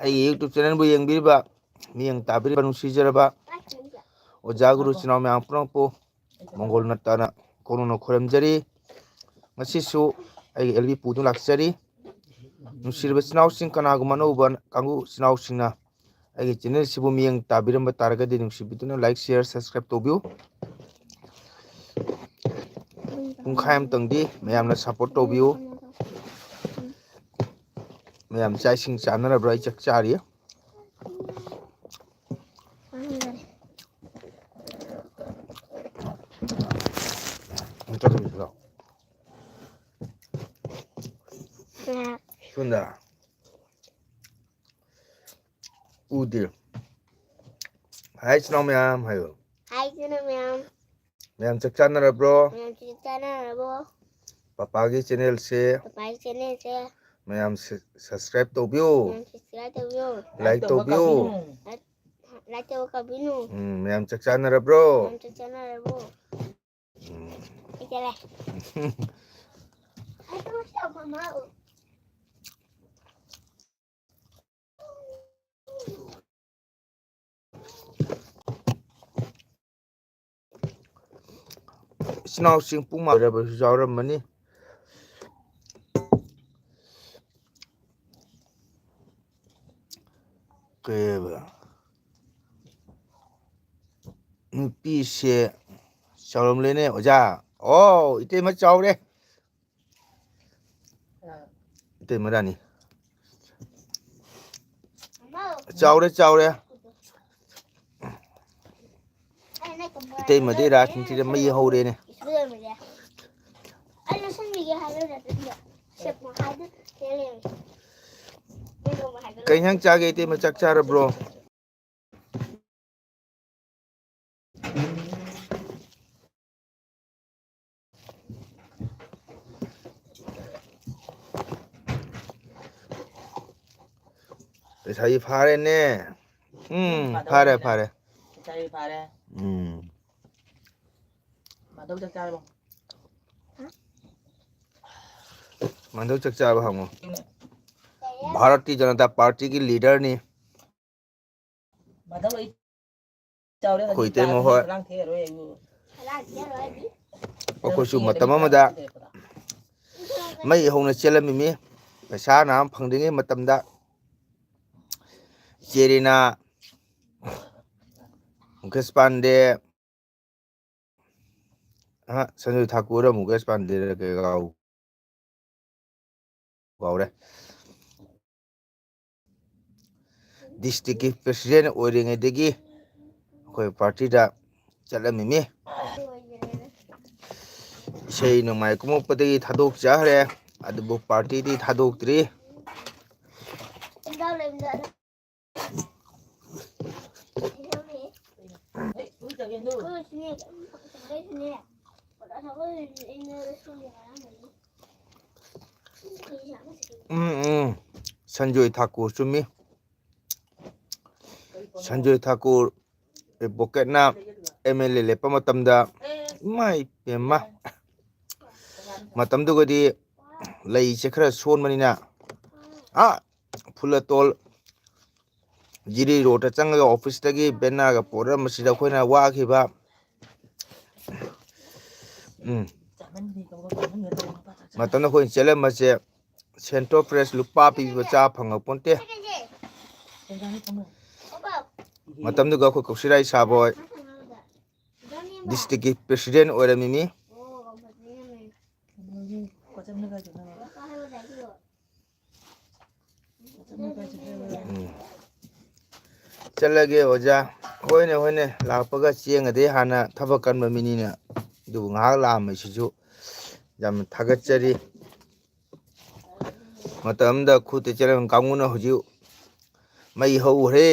ꯑꯩꯒꯤ ꯌꯨꯇꯨꯕ ꯆꯦꯅꯦꯜꯕꯨ ꯌꯦꯡꯕꯤꯔꯤꯕ ꯃꯤꯠꯌꯦꯡ ꯇꯥꯕꯤꯔꯤꯕ ꯅꯨꯡꯁꯤꯖꯔꯕ ꯑꯣꯖꯥ ꯒꯨꯔꯨ ꯆꯤꯟꯅꯥꯎ ꯃꯌꯥꯝ ꯄꯨꯝꯅꯃꯛꯄꯨ ꯃꯪꯒꯣꯜ ꯅꯠꯇꯅ ꯀꯣꯅꯨꯡꯅ ꯈꯨꯔꯨꯝꯖꯔꯤ. ꯉꯁꯤꯁꯨ ꯑꯩꯒꯤ ꯑꯦꯜꯕꯤ ꯄꯨꯗꯨꯅ ꯂꯥꯛꯆꯔꯤ. ꯅꯨꯡꯁꯤꯔꯕ ꯏꯆꯤꯟꯅꯥꯎꯁꯤꯡ ꯀꯅꯥꯒꯨꯝꯕ ꯑꯅꯧꯕ ꯀꯥꯡꯕꯨ ꯏꯆꯤꯟꯅꯥꯎꯁꯤꯡꯅ ꯑꯩꯒꯤ ꯆꯦꯅꯦꯜꯁꯤꯕꯨ ꯃꯤꯠꯌꯦꯡ ꯇꯥꯕꯤꯔꯝꯕ ꯇꯥꯔꯒꯗꯤ ꯅꯨꯡꯁꯤꯕꯤꯗꯨꯅ ꯂꯥꯏꯛ ꯁꯤꯌꯔ ꯁꯕꯁꯀ꯭ꯔꯥꯏꯕ ꯇꯧꯕꯤꯌꯨ. ꯄꯨꯡꯈꯥꯏ ꯑꯃꯇꯪꯗꯤ ꯃꯌꯥꯝꯅ ꯁꯞꯄꯣꯔꯠ ꯇꯧꯕꯤꯌꯨ. ꯃꯌꯥꯝ ꯆꯥꯛ ꯏꯁꯤꯡ ꯆꯥꯅꯔꯕ꯭ꯔꯥ? ꯑꯩ ꯆꯥꯛ ꯆꯥꯔꯤ. ꯁꯨꯟꯗ ꯎꯗꯦ. ꯍꯥꯏ ꯏꯆꯤꯟꯅꯥꯎ ꯃꯌꯥꯝ ꯍꯥꯏꯌꯣ. ꯍꯥꯏ ꯏꯆꯤꯟꯅꯥꯎ ꯃꯌꯥꯝ. ꯃꯌꯥꯝ ꯆꯥꯛ ꯆꯥꯅꯔꯕ꯭ꯔꯣ? ꯃꯌꯥꯝ ꯆꯥꯛ ꯆꯥꯅꯔꯕꯣ? ꯄꯄꯥꯒꯤ ꯆꯦꯅꯦꯜꯁꯦ ꯄꯄꯥꯒꯤ ꯆꯦꯅꯦꯜꯁꯦ ꯃꯌꯥꯝ ꯁꯕꯁꯀ꯭ꯔꯥꯏꯕ ꯇꯧꯕꯤꯌꯨ. ꯃꯌꯥꯝ ꯁꯕꯁꯀ꯭ꯔꯥꯏꯕ ꯇꯧꯕꯤꯌꯨ. ꯂꯥꯏꯛ ꯇꯧꯕꯤꯌꯨ. ꯂꯥꯏꯛ ꯇꯧꯕ ꯀꯥꯎꯕꯤꯅꯨ. ꯃꯌꯥꯝ ꯆꯥꯛ ꯆꯥꯅꯔꯕ꯭ꯔꯣ? ꯃꯌꯥꯝ ꯆꯥꯛ ꯆꯥꯅꯔꯕꯣ? ꯑꯩ ꯆꯠꯂꯦ. ꯏꯆꯤꯟꯅꯥꯎꯁꯤꯡ ꯄꯨꯡ ꯃꯥꯔꯕꯁꯨ ꯌꯥꯎꯔꯝꯃꯅꯤ. ꯀꯩꯕ ꯅꯨꯄꯤꯁꯦ ꯆꯥꯎꯔꯝꯂꯦꯅꯦ ꯑꯣꯖꯥ. ꯑꯣ ꯏꯇꯩꯃ ꯆꯥꯎꯔꯦ. ꯏꯇꯩꯃ ꯔꯥꯅꯤ ꯆꯥꯎꯔꯦ ꯆꯥꯎꯔꯦ. ꯏꯇꯩꯃꯗꯤ ꯔꯥꯖꯅꯤꯇꯤꯗ ꯃꯩ ꯍꯧꯔꯦꯅꯦ. ꯀꯩ ꯏꯟꯁꯥꯡ ꯆꯥꯒꯦ ꯏꯇꯩꯃ? ꯆꯥꯛ ꯆꯥꯔꯕ꯭ꯔꯣ? ꯂꯩꯁꯥꯕꯤ ꯐꯥꯔꯦꯅꯦ. ꯐꯥꯔꯦ ꯐꯥꯔꯦ. ꯂꯩꯁꯥꯕꯤ ꯐꯥꯔꯦ. ꯃꯥꯙꯧ ꯆꯥꯛ ꯆꯥꯔꯕꯣ? ꯃꯥꯙꯧ ꯆꯥꯛ ꯆꯥꯔꯕ ꯍꯪꯉꯨ. ꯚꯥꯔꯠꯇꯤꯌꯥ ꯖꯅꯇꯥ ꯄꯥꯔꯇꯤꯒꯤ ꯂꯤꯗꯔꯅꯤ. ꯑꯩꯈꯣꯏ ꯏꯇꯩꯃ ꯍꯣꯏ. ꯑꯩꯈꯣꯏꯁꯨ ꯃꯇꯝ ꯑꯃꯗ ꯃꯩ ꯍꯧꯅ ꯆꯦꯜꯂꯝꯃꯤꯃꯤ. ꯄꯩꯁꯥ ꯅ ꯐꯪꯗ꯭ꯔꯤꯉꯩ ꯃꯇꯝꯗ ꯆꯦꯔꯤꯅꯥ, ꯃꯨꯀꯦꯁ ꯄꯥꯟꯗꯦ, ꯁꯟꯖꯣꯏ ꯊꯥꯀꯨꯔ ꯃꯨꯀꯦꯁ ꯄꯥꯟꯗꯦꯔ ꯀꯥꯎꯔꯦ. ꯗꯤꯁꯇ꯭ꯔꯤꯛꯀꯤ ꯄ꯭ꯔꯁꯤꯗꯦꯟ ꯑꯣꯏꯔꯤꯉꯩꯗꯒꯤ ꯑꯩꯈꯣꯏ ꯄꯥꯔꯇꯤꯗ ꯆꯠꯂꯝꯃꯤꯃꯤ. ꯏꯁꯩ ꯅꯣꯡꯃꯥꯏ ꯀꯨꯝꯃꯛꯄꯗꯒꯤ ꯊꯥꯗꯣꯛꯆꯈ꯭ꯔꯦ. ꯑꯗꯨꯕꯨ ꯄꯥꯔꯇꯤꯗꯤ ꯊꯥꯗꯣꯛꯇ꯭ꯔꯤ. ꯁꯟꯖꯣꯏ ꯊꯥꯀꯨꯔ ꯆꯨꯝꯃꯤ. ꯁꯟꯖꯣꯏ ꯊꯥꯀꯨꯔ ꯑꯦꯗꯚꯣꯀꯦꯠꯅ MLA ꯂꯦꯞꯄ ꯃꯇꯝꯗ ꯏꯃꯥꯏ ꯄꯦꯝꯃ ꯃꯇꯝꯗꯨꯒꯗꯤ ꯂꯩꯁꯦ ꯈꯔ ꯁꯣꯟꯕꯅꯤꯅ ꯐꯨꯂꯇꯣꯜ ꯖꯤꯔꯤ ꯔꯣꯗꯇ ꯆꯪꯉꯒ ꯑꯣꯐꯤꯁꯇꯒꯤ ꯕꯦꯅꯥꯔꯒ ꯄꯣꯔꯛꯑꯝꯕꯁꯤꯗ ꯑꯩꯈꯣꯏꯅ ꯋꯥꯈꯤꯕ. ꯃꯇꯝꯗ ꯑꯩꯈꯣꯏꯅ ꯆꯦꯜꯂꯝꯕꯁꯦ ꯁꯦꯟꯇ꯭ꯔꯦꯜ ꯄ꯭ꯔꯦꯁ ꯂꯨꯄꯥ ꯄꯤꯕꯤꯕ ꯆꯥ ꯐꯪꯉꯛꯄꯣꯟꯇꯦ. ꯃꯇꯝꯗꯨꯒ ꯑꯩꯈꯣꯏ ꯀꯧꯁꯤꯔꯥꯏ ꯁꯥꯕꯣꯏ ꯗꯤꯁꯇ꯭ꯔꯤꯛꯀꯤ ꯄ꯭ꯔꯦꯁꯤꯗꯦꯟ ꯑꯣꯏꯔꯝꯃꯤꯃꯤ. ꯆꯠꯂꯒꯦ ꯑꯣꯖꯥ. ꯍꯣꯏꯅꯦ ꯍꯣꯏꯅꯦ ꯂꯥꯛꯄꯒ ꯆꯦꯡꯉꯗꯤ ꯍꯥꯟꯅ ꯊꯕꯛ ꯀꯟꯕ ꯃꯤꯅꯤꯅ ꯑꯗꯨꯕꯨ ꯉꯥꯏꯍꯥꯛ ꯂꯥꯛꯑꯝꯃꯤꯁꯤꯁꯨ ꯌꯥꯝꯅ ꯊꯥꯒꯠꯆꯔꯤ. ꯃꯇꯝꯗ ꯈꯨꯠꯇ ꯆꯦꯜꯂꯝꯕ ꯀꯥꯡꯕꯨꯅ ꯍꯧꯖꯤꯛ ꯃꯩ ꯍꯧꯈ꯭ꯔꯦ.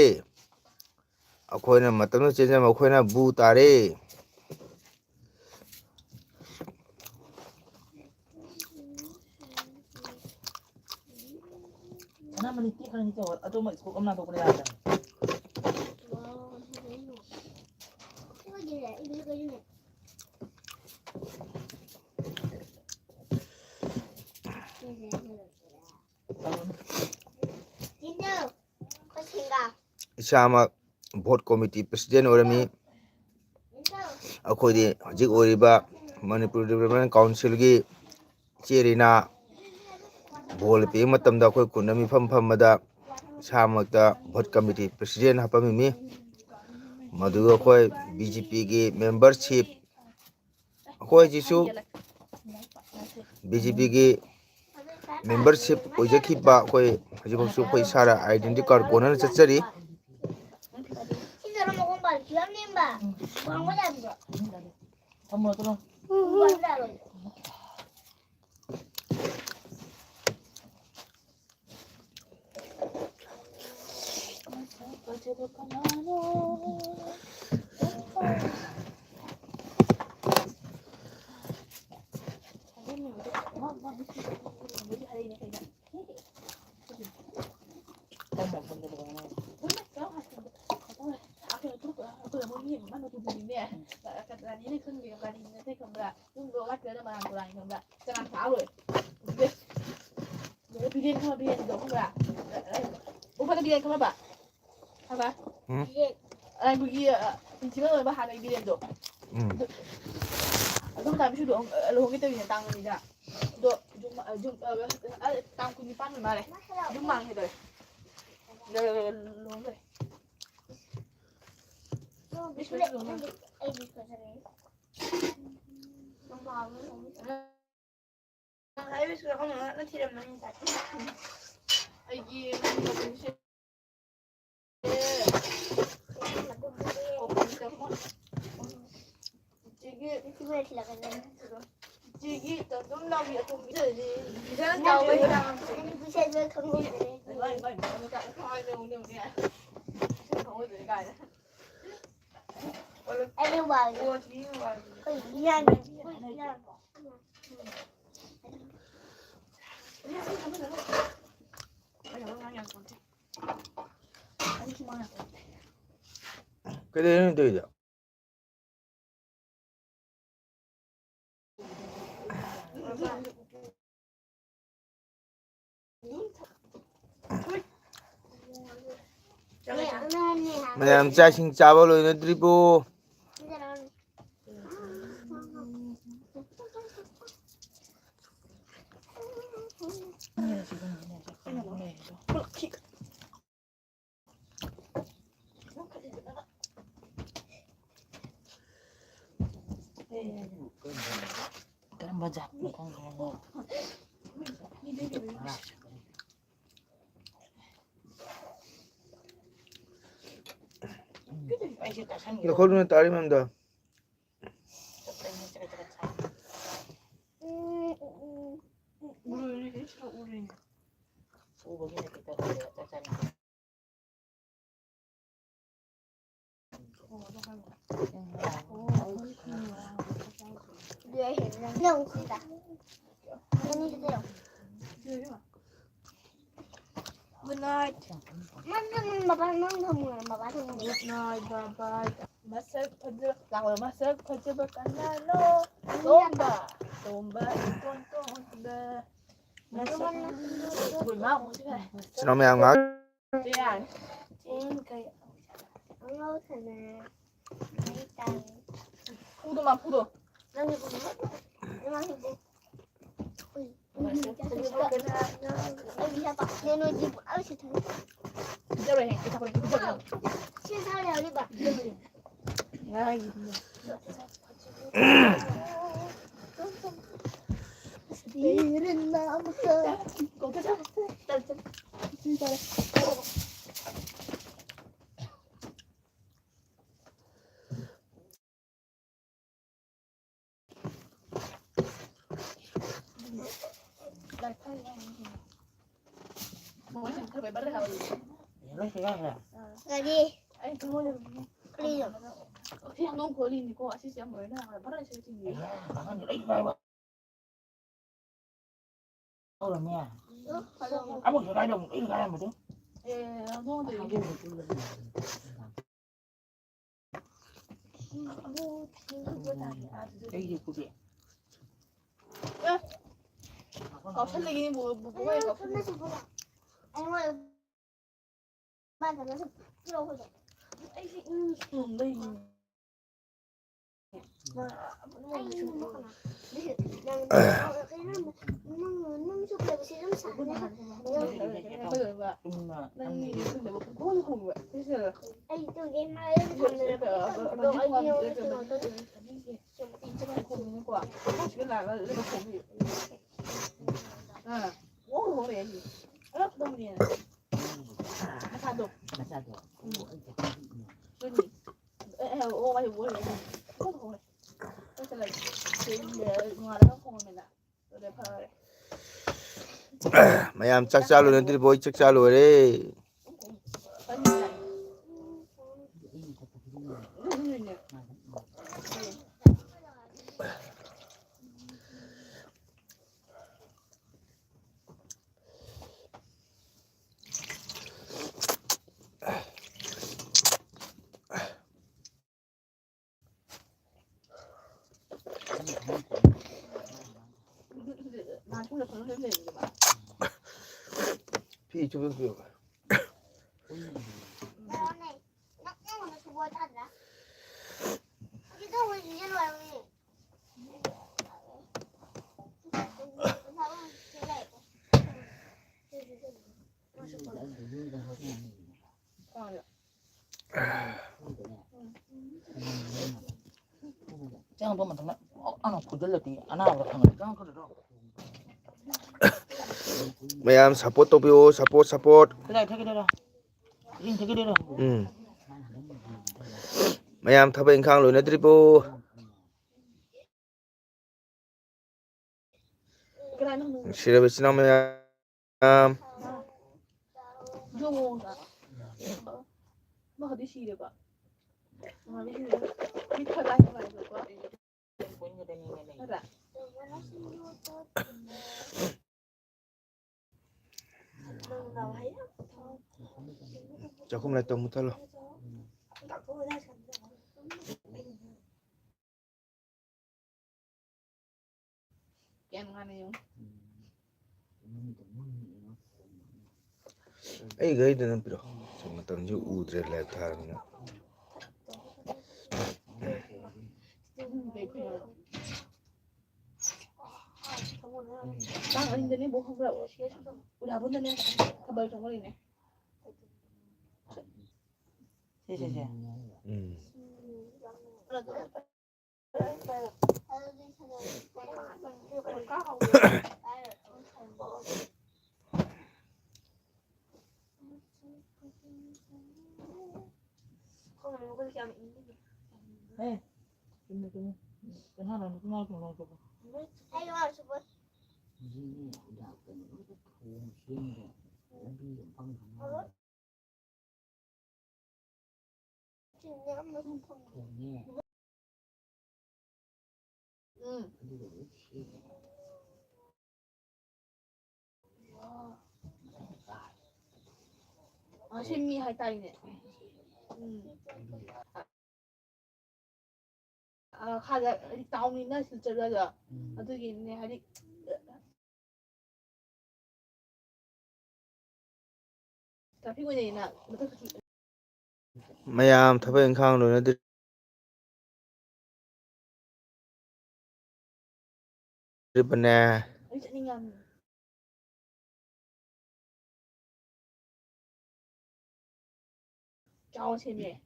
ꯑꯩꯈꯣꯏꯅ ꯃꯇꯝꯗꯨꯗ ꯆꯦꯟꯖꯟꯕ ꯑꯩꯈꯣꯏꯅ ꯕꯨ ꯇꯥꯔꯦ. 이사막 vote committee president 오름이 ꯑꯩꯈꯣꯏꯗꯤ ꯍꯧꯖꯤꯛ ꯑꯣꯏꯔꯤꯕ ꯃꯅꯤꯄꯨꯔ ꯗꯤꯕꯦꯂꯞꯃꯦꯟ ꯀꯥꯎꯟꯁꯤꯜꯒꯤ ꯆꯦꯔꯤꯅꯥ ꯕꯣꯜ ꯄꯤꯕ ꯃꯇꯝꯗ ꯑꯩꯈꯣꯏ ꯈꯨꯟꯗ ꯃꯤꯐꯝ ꯐꯝꯕꯗ ꯏꯁꯥꯃꯛꯇ ꯚꯣꯠ ꯀꯃꯤꯇꯤ ꯄ꯭ꯔꯁꯤꯗꯦꯟ ꯍꯥꯞꯄꯝꯃꯤ ꯃꯗꯨꯒ ꯑꯩꯈꯣꯏ BJPꯒꯤ ꯃꯦꯝꯕꯔꯁꯤꯞ ꯑꯩꯈꯣꯏꯁꯤꯁꯨ BJPꯒꯤ ꯃꯦꯝꯕꯔꯁꯤꯞ ꯑꯣꯏꯖꯈꯤꯕ ꯑꯩꯈꯣꯏ ꯍꯧꯖꯤꯛꯐꯥꯎꯁꯨ ꯑꯩꯈꯣꯏ ꯏꯁꯥꯗ 아이덴티 카ꯔꯗ ꯀꯣꯟꯅꯅ ꯆꯠꯆꯔꯤ 그래 되죠. Madam Chasing Chawal in a tribo. Kau tari mana? Good night. Good night, bye-bye. Masak fajr kanano. Tomba iton. Sinome ang ngak? Yan. Pudo. 맞아. 들어보자. đây ô bao nhiêu bữa rồi không không này tôi sẽ là chuyện ngoài đó không mình ạ tôi đẹp hơn mayam chakcha lo nandri boy chakcha lo re mà cũng được hơn lên rồi mà 피 주변 피 này nó còn nó bôi thật đó. Cái đâu mà gì rồi mày. Jangan paman teman, anak kuda lagi, anak orang tangan, jangan kuda dong. mayam support to bio support Kira kira kira, ini kira kira. mayam thaba ingkhang lo nandri bo cái này nó sira besina mayam vô cả mà họ đi xì được ạ mà đi xì được đi thật lại không phải được quá thật ạ jokom lai tong mutalo em ăn này không ai gai de nan piro sama tang ju udre la thar na đang ở đây bố không đậu udah pun tadi kabar sama ini Sih. Eh, ini kenapa nak kenal kenal tu? Hay là support. 신미 할 딸이네. 가자 다운이나 실제로야. 어떻게 있네 하리. 다 피곤해나. mayam thaba ingkhang lo nandri bana 짜닝한. 짜오 재미에.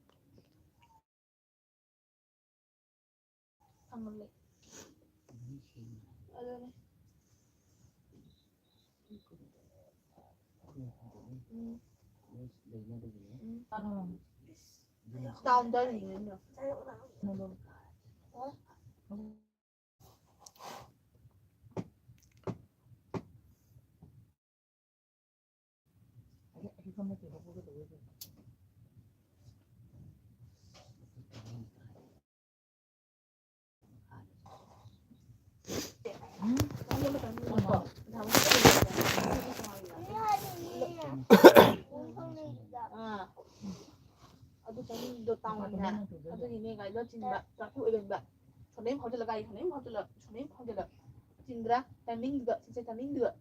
방글래. 아네. 다운 달리는요. 도 다운이야. 어떻게 내가 이거 진짜 딱 이런 거. 저는 거절을 가이 저는 거절을 진짜 타밍 được 진짜 타밍 được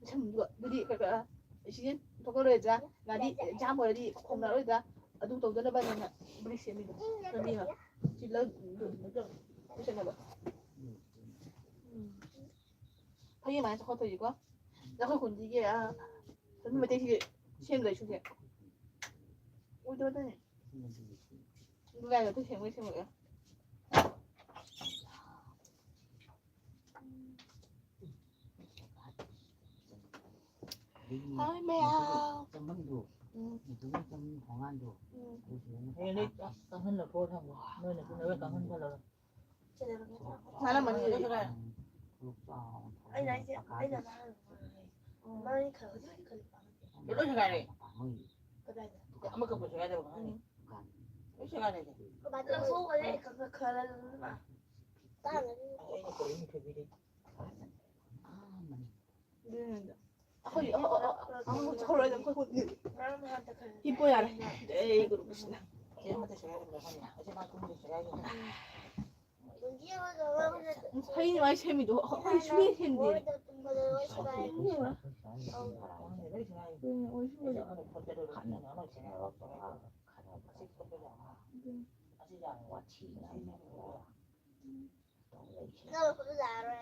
chấm được đi cái 시즌 도거래자 나디 잠버디 콩나로자 ꯑꯗꯨ ꯇꯧꯗꯅꯕꯅꯦꯅ brick ꯁꯦꯝꯃꯤꯗꯣ ꯂꯝꯕꯤꯒ ꯆꯤꯜꯂ ꯂꯣꯏꯁꯟꯅꯕ ꯐꯩ ꯑꯗꯨꯃꯥꯏꯅ ꯆꯥꯎꯈꯠꯇꯣꯏꯁꯤꯀꯣ ꯑꯩꯈꯣꯏ ꯈꯨꯟꯁꯤꯒꯤ ꯑꯗꯨꯝ ꯃꯩꯇꯩꯁꯤꯒꯤ ꯁꯦꯝꯗꯣꯏ ꯁꯨꯡꯁꯦ ꯑꯣꯏꯗꯕꯗꯅꯦ 누가요? 또 세모요. Thôi mèo. đây càng hơn là cô thằng nơi này cũng nói càng hơn là Mà làm gì vậy? anh nói gì anh là nói khởi cái đôi này này cái này 아마 그 보셔야 되고 이 시간에 cái bà tự số cái đấy khởi là mà ta là 이거 거의 그 미리 거의 저걸로 해야 돼. 거의 사람한테 khởi 이뻐야 돼. 에이 그러고시나. 얘한테 줘야 된다 하냐 어제만 돈도 줘야 된다 사인이 많이 셈이도 거의 중에 셈인데. nó cũng già rồi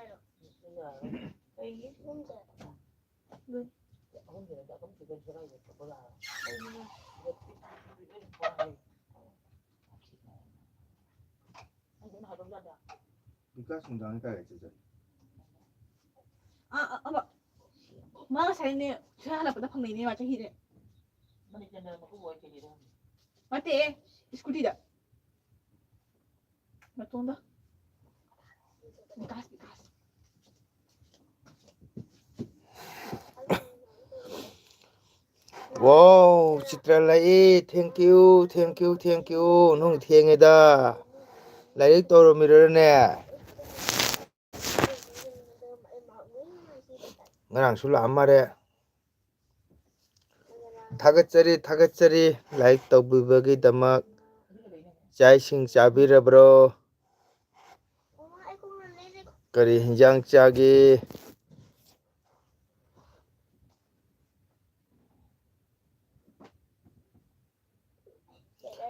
cái không già 비가 성장하니까 진짜. 막 마가 살네. 저 하나보다 방내네 맞아 히래. 맞대. 스쿠티다. 맞던다. 가스. 와우, 치트랄라이, 땡큐. 너 땡이다. 라이릭 떠오르미르네. 나랑 술로 안 말해. 타겟자리 라이크 떠부버기다막 짜이싱 짜비러브로 그리 hinjang 짜기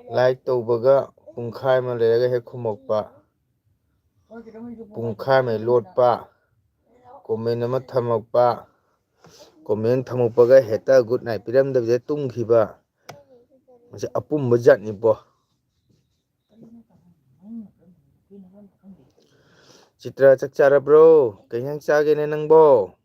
라이크 떠부버가 뿡카이만 레가 해쿠먹바 뿡카이만 롯바 고멘 ꯑꯃ ꯊꯝꯃꯛꯄ 고멘 ꯊꯝꯃꯛꯄꯒ ꯍꯦꯛꯇ good night ꯄꯤꯔꯝꯗꯕꯤꯗ ꯇꯨꯝꯈꯤꯕ ꯃꯁꯤ ꯑꯄꯨꯝꯕ ꯖꯥꯠꯅꯤꯄꯣ ꯆꯤꯇ꯭ꯔꯥ ꯆꯥꯛ ꯆꯥꯔꯕ꯭ꯔꯣ ꯀꯩ ꯏꯟꯁꯥꯡ ꯆꯥꯒꯦꯅꯦ ꯅꯪꯕꯣ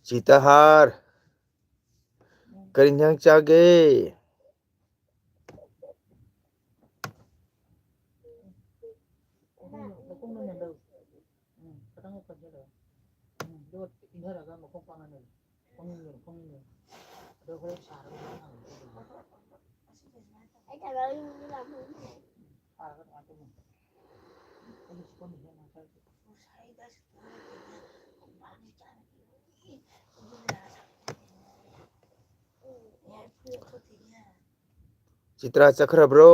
चितहार करी इन्सां चागे चित्रा चखरब्रो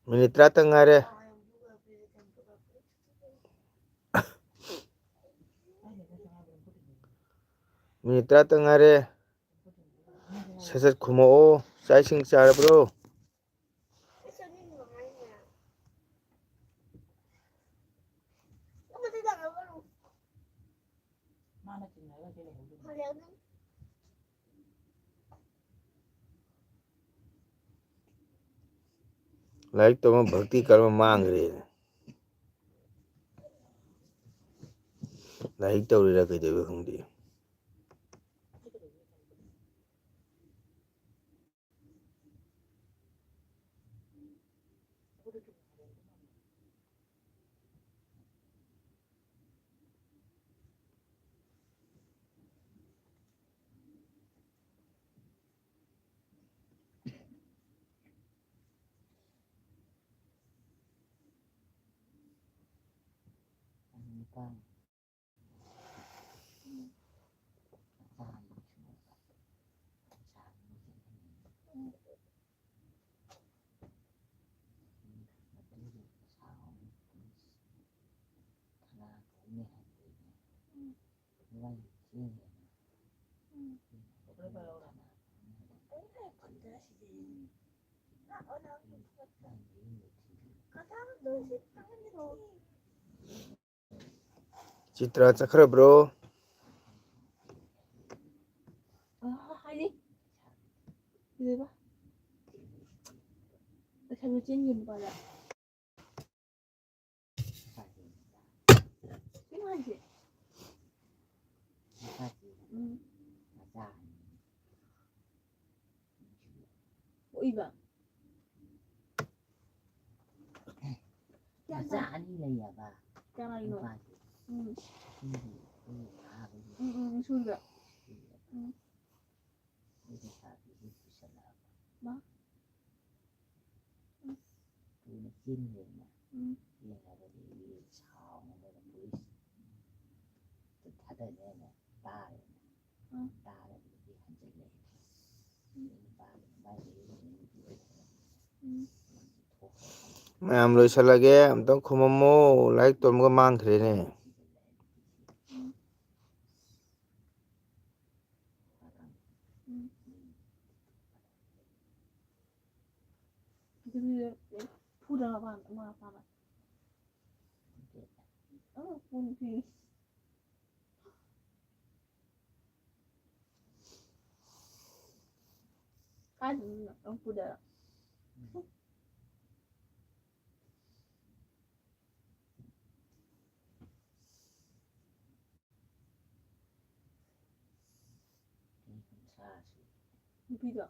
मिनिट तंगारे मिनिट तंगारे ससत खुमो चाइसिंग चारब्रो लाइक तो मैं भक्ति कर्म मांग रहे लाइक तो रे रखे देवे होंगे Chitra chakra bro. Hay đi. Đi ba. Để xem nó trên nhìn vào là. Cái này gì? Ôi bà. Dạ đi này à bà. Cái này nữa. Ừ. Xui vậy. Đó. Chim rồi mà. Là đi sao mà đây là buổi thật đây này ta ta là đi hành trình này ba Mayam loisalage amtong khumamo like tomga mangkhre ne. Cái phu ra mà bạn. Phu thì cái ông phu ra. Bây giờ.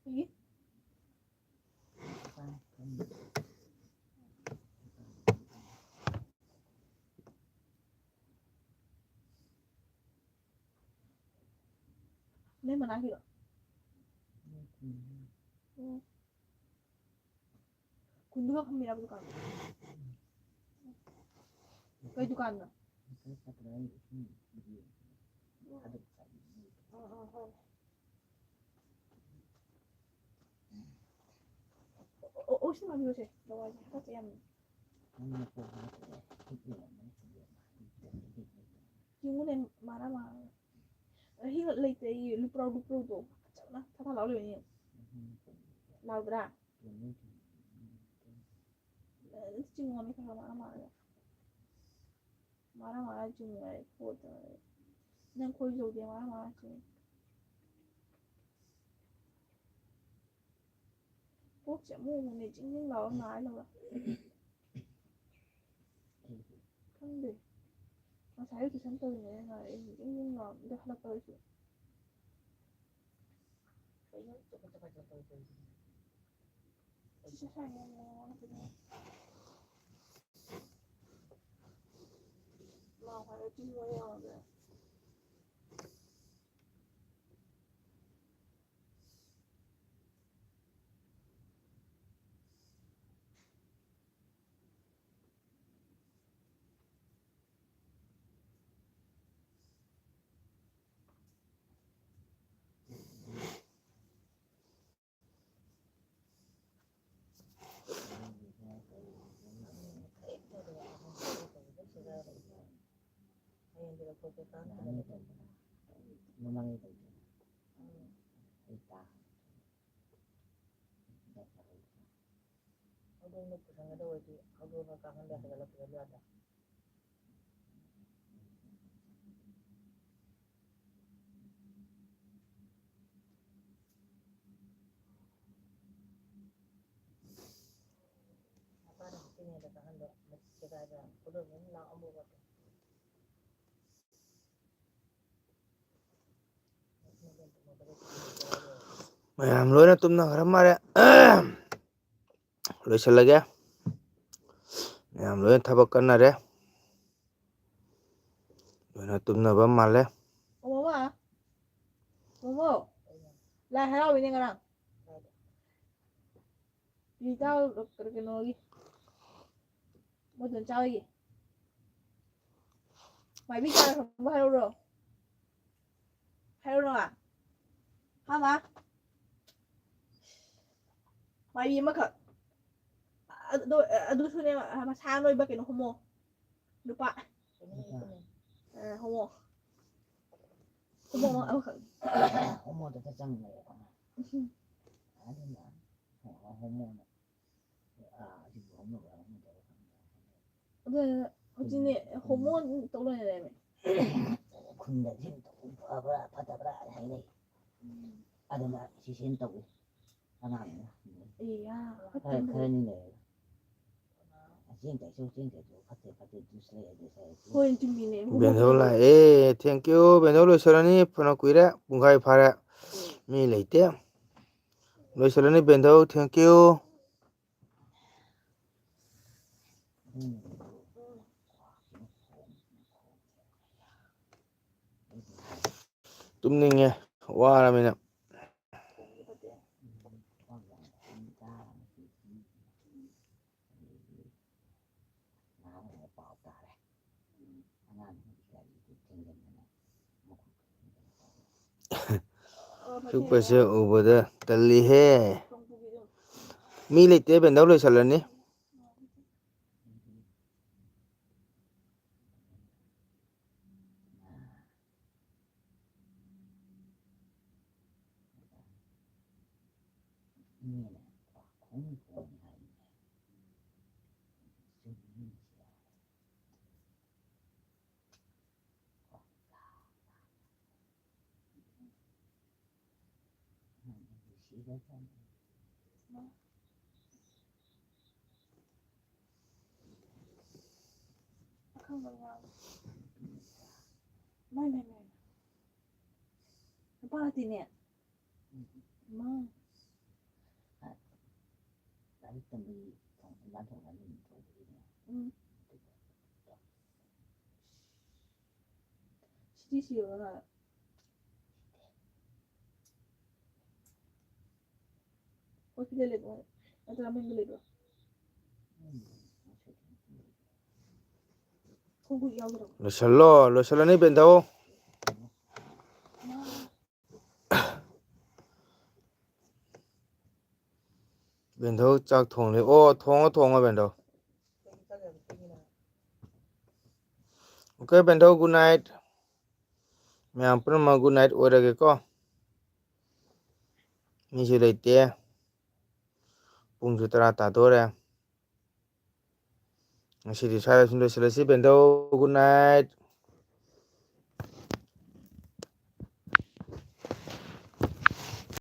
Gì? Nên mà nói gì đó. Kunduga kami na bukan. Kayak dukan na. Oh, sih mami sih. Bawa aja. Kata yang. Yung muna marah. Hi lấy tay lu pro to. Chắc là thằng lão lười nhỉ. Lão ra. Chừng ngon cái thằng marah. Marah chừng này khổ tới. Nên khôi dầu thì marah chừng. Quốc sẽ mua một này chính những lão nói là không được. Nó thấy thì sáng tư này là chính những lão được là tới chứ. Sẽ sai ngon mà phải là chính người rồi. memang itu kita Aduh, ini pusing ada wajib. Aduh, kangen dah segala segala ada. Apa ada sini ada kangen dah. Masih ada. Udah ini lah ambo buat. ꯃꯌꯥꯝ ꯂꯣꯏꯅ ꯇꯨꯝꯅꯈ꯭ꯔ ꯃꯥꯜꯂꯦ ꯂꯣꯏꯁꯤꯜꯂꯒꯦ ꯃꯌꯥꯝ ꯂꯣꯏꯅ ꯊꯕꯛ ꯀꯟꯅꯔꯦ ꯂꯣꯏꯅ ꯇꯨꯝꯅꯕ ꯃꯥꯜꯂꯦ ꯃꯃꯥ ꯃꯣꯃꯣ ꯂꯥꯏ ꯍꯔꯥꯎꯏꯅꯦ ꯉꯔꯥꯡ ꯄꯤꯇꯥꯎ ꯀꯩꯅꯣꯒꯤ ꯃꯗꯨꯅ ꯆꯥꯎꯏꯒꯤ ꯃꯥꯏꯕꯤ ꯀꯌꯥ ꯈꯪꯕ ꯍꯥꯏꯔꯧꯔꯣ ꯍꯥꯏꯔꯧꯔꯣ ꯍꯥꯃ ꯃꯥꯏꯕꯤ ꯑꯃꯈꯛ ꯑꯗꯨꯁꯨꯅꯦ ꯃꯁꯥ ꯅꯣꯏꯕ ꯀꯩꯅꯣ ꯍꯣꯃꯣ 누빠? 호모. 호모 호모도 대장이에요. 아니면 호모는 아직 호모가 그 호진이 호모 떠올라내네. 근데 지금 봐봐 받아봐라 하네. 아들아 시신 떠고 하나는. 이야. 그러니네. 진짜 같이 주세요. 호인 준비네. 벤더라 에 땡큐 벤더 로이설라니 푸나 꾸이레 bungai 파레 미 레이테 로이설라니 벤더 땡큐 tumninge 와라면은 ꯁꯨꯛꯄꯁꯦ ꯎꯕꯗ ꯇꯜꯂꯤꯍꯦ ꯃꯤ ꯂꯩꯇꯦ ꯕꯦꯟꯗꯧ ꯂꯣꯏꯁꯜꯂꯅꯤ Mai. Apa hati ni? Ma. Đấy từng đi bán thổ bán mình thổ đi 시시요나. 어떻게 될래? 아들 한번 걸려. 공부 이야기라고. 로셜러니 벤더우 벤더우 짝 통래 오 통어 벤더우 오케이 벤더우 굿나잇 ꯃꯌꯥꯝ ꯄꯨꯝꯅꯃꯛ ꯒꯨꯗ ꯅꯥꯏꯠ ꯑꯣꯏꯔꯒꯦꯀꯣ ꯃꯤꯁꯨ ꯂꯩꯇꯦ ꯄꯨꯡꯁꯨ 10 ꯇꯥꯗꯣꯔꯦ ꯉꯁꯤꯗꯤ ꯁ꯭ꯋꯥꯏꯗ ꯁꯨꯝ ꯂꯣꯏꯁꯤꯜꯂꯁꯤ ꯕꯦꯟꯗꯧ ꯒꯨꯗ ꯅꯥꯏꯠ